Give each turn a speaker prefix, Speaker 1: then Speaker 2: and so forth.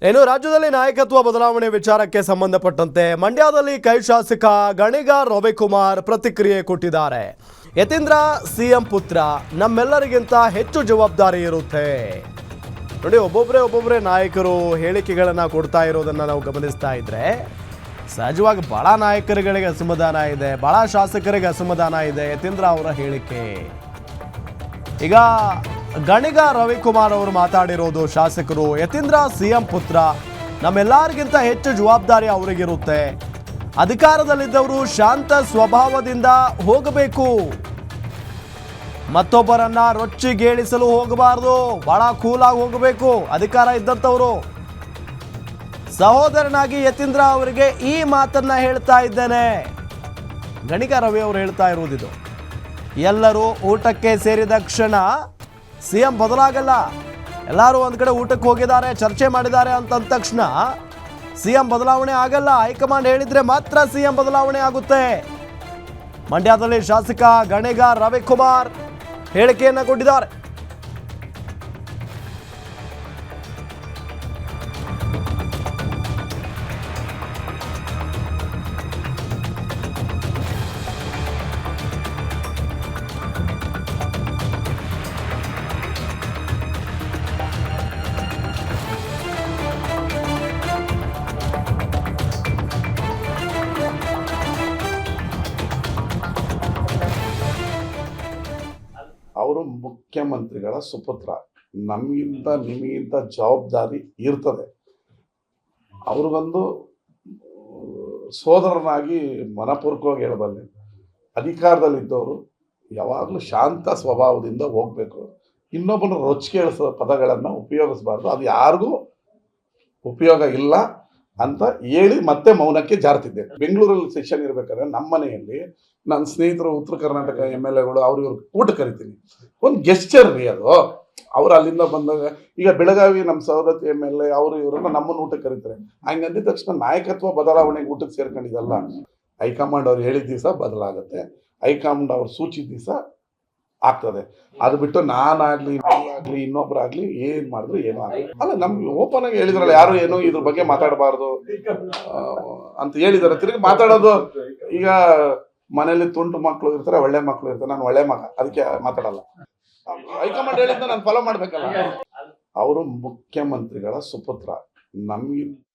Speaker 1: ಏನು ರಾಜ್ಯದಲ್ಲಿ ನಾಯಕತ್ವ ಬದಲಾವಣೆ ವಿಚಾರಕ್ಕೆ ಸಂಬಂಧಪಟ್ಟಂತೆ ಮಂಡ್ಯದಲ್ಲಿ ಕೈ ಶಾಸಕ ಗಣಿಗ ರವಿಕುಮಾರ್ ಪ್ರತಿಕ್ರಿಯೆ ಕೊಟ್ಟಿದ್ದಾರೆ. ಯತೀಂದ್ರ ಸಿಎಂ ಪುತ್ರ, ನಮ್ಮೆಲ್ಲರಿಗಿಂತ ಹೆಚ್ಚು ಜವಾಬ್ದಾರಿ ಇರುತ್ತೆ. ನೋಡಿ, ಒಬ್ಬೊಬ್ಬರೇ ನಾಯಕರು ಹೇಳಿಕೆಗಳನ್ನ ಕೊಡ್ತಾ ಇರೋದನ್ನ ನಾವು ಗಮನಿಸ್ತಾ ಇದ್ರೆ ಸಹಜವಾಗಿ ಬಹಳ ನಾಯಕರುಗಳಿಗೆ ಅಸಮಾಧಾನ ಇದೆ, ಬಹಳ ಶಾಸಕರಿಗೆ ಅಸಮಾಧಾನ ಇದೆ ಯತೀಂದ್ರ ಅವರ ಹೇಳಿಕೆ. ಈಗ ಗಣಿಗ ರವಿಕುಮಾರ್ ಅವರು ಮಾತಾಡಿರೋದು, ಶಾಸಕರು ಯತೀಂದ್ರ ಸಿಎಂ ಪುತ್ರ, ನಮ್ಮೆಲ್ಲರಿಗಿಂತ ಹೆಚ್ಚು ಜವಾಬ್ದಾರಿ ಅವರಿಗಿರುತ್ತೆ. ಅಧಿಕಾರದಲ್ಲಿದ್ದವರು ಶಾಂತ ಸ್ವಭಾವದಿಂದ ಹೋಗಬೇಕು, ಮತ್ತೊಬ್ಬರನ್ನ ರೊಚ್ಚಿಗೇಳಿಸಲು ಹೋಗಬಾರದು, ಬಹಳ ಕೂಲಾಗಿ ಹೋಗಬೇಕು. ಅಧಿಕಾರ ಇದ್ದಂಥವರು ಸಹೋದರನಾಗಿ ಯತೀಂದ್ರ ಅವರಿಗೆ ಈ ಮಾತನ್ನ ಹೇಳ್ತಾ ಇದ್ದೇನೆ. ಗಣಿಗ ರವಿ ಅವರು ಹೇಳ್ತಾ ಇರುವುದಿದು. ಎಲ್ಲರೂ ಊಟಕ್ಕೆ ಸೇರಿದ ಕ್ಷಣ ಸಿಎಂ ಬದಲಾಗಲ್ಲ. ಎಲ್ಲರೂ ಒಂದು ಕಡೆ ಊಟಕ್ಕೆ ಹೋಗಿದ್ದಾರೆ, ಚರ್ಚೆ ಮಾಡಿದ್ದಾರೆ ಅಂತ ತಕ್ಷಣ ಸಿಎಂ ಬದಲಾವಣೆ ಆಗಲ್ಲ. ಹೈಕಮಾಂಡ್ ಹೇಳಿದ್ರೆ ಮಾತ್ರ ಸಿಎಂ ಬದಲಾವಣೆ ಆಗುತ್ತೆ. ಮಂಡ್ಯದಲ್ಲಿ ಶಾಸಕ ಗಣಿಗ ರವಿಕುಮಾರ್ ಹೇಳಿಕೆಯನ್ನ ಕೊಟ್ಟಿದ್ದಾರೆ.
Speaker 2: ಅವರು ಮುಖ್ಯಮಂತ್ರಿಗಳ ಸುಪುತ್ರ, ನಮಗಿಂತ ನಿಮಗಿಂತ ಜವಾಬ್ದಾರಿ ಇರ್ತದೆ. ಅವ್ರಿಗೊಂದು ಸೋದರನಾಗಿ ಮನಪೂರ್ವಕವಾಗಿ ಹೇಳಬಲ್ಲೆ, ಅಧಿಕಾರದಲ್ಲಿದ್ದವರು ಯಾವಾಗಲೂ ಶಾಂತ ಸ್ವಭಾವದಿಂದ ಹೋಗಬೇಕು, ಇನ್ನೊಬ್ಬನ ರೊಚ್ಚಿಗೇಳಿಸೋ ಪದಗಳನ್ನು ಉಪಯೋಗಿಸಬಾರ್ದು, ಅದು ಯಾರಿಗೂ ಉಪಯೋಗ ಇಲ್ಲ ಅಂತ ಹೇಳಿ ಮತ್ತೆ ಮೌನಕ್ಕೆ ಜಾರ್ತಿದ್ದೆ. ಬೆಂಗಳೂರಲ್ಲಿ ಸೆಷನ್ ಇರ್ಬೇಕಾದ್ರೆ ನಮ್ಮ ಮನೆಯಲ್ಲಿ ನನ್ನ ಸ್ನೇಹಿತರು ಉತ್ತರ ಕರ್ನಾಟಕ MLAಗಳು ಇವ್ರು ಊಟ ಕರಿತೀನಿ. ಒಂದು ಗೆಸ್ಚರ್ ರೀ ಅದು. ಅವ್ರು ಅಲ್ಲಿಂದ ಬಂದಾಗ, ಈಗ ಬೆಳಗಾವಿ ನಮ್ಮ ಸಹೋದರಿ MLA ಇವರನ್ನ ನಮ್ಮನ್ನು ಊಟ ಕರೀತಾರೆ. ಹಂಗಂದಿದ ತಕ್ಷಣ ನಾಯಕತ್ವ ಬದಲಾವಣೆಗೆ ಊಟಕ್ಕೆ ಸೇರ್ಕೊಂಡಿದ್ದಲ್ಲ. ಹೈಕಮಾಂಡ್ ಅವ್ರು ಹೇಳಿದ ದಿವಸ ಬದಲಾಗುತ್ತೆ, ಹೈಕಮಾಂಡ್ ಅವ್ರು ಸೂಚಿದ ದಿವಸ ಆಗ್ತದೆ. ಅದು ಬಿಟ್ಟು ನಾನಾಗ್ಲಿ ಇನ್ನೊಬ್ರಾಗ್ಲಿ ಏನ್ ಮಾಡಿದ್ರು ಏನೋ ಆಗಲ್ಲ. ಅಲ್ಲ, ನಮ್ಗೆ ಓಪನ್ ಆಗಿ ಹೇಳಿದ್ರಲ್ಲ, ಯಾರು ಏನು ಇದ್ರ ಬಗ್ಗೆ ಮಾತಾಡಬಾರ್ದು ಅಂತ ಹೇಳಿದಾರೆ. ತಿರುಗಿ ಮಾತಾಡೋದು, ಈಗ ಮನೇಲಿ ತುಂಟು ಮಕ್ಕಳು ಇರ್ತಾರೆ, ಒಳ್ಳೆ ಮಕ್ಕಳು ಇರ್ತಾರೆ. ನಾನು ಒಳ್ಳೆ ಮಗ, ಅದಕ್ಕೆ ಮಾತಾಡಲ್ಲ. ಹೈಕಮಾಂಡ್ ಹೇಳಿದ್ನ ನಾನು ಫಾಲೋ ಮಾಡ್ಬೇಕಲ್ಲ. ಅವರು ಮುಖ್ಯಮಂತ್ರಿಗಳ ಸುಪುತ್ರ, ನಮ್ಗಿಂತ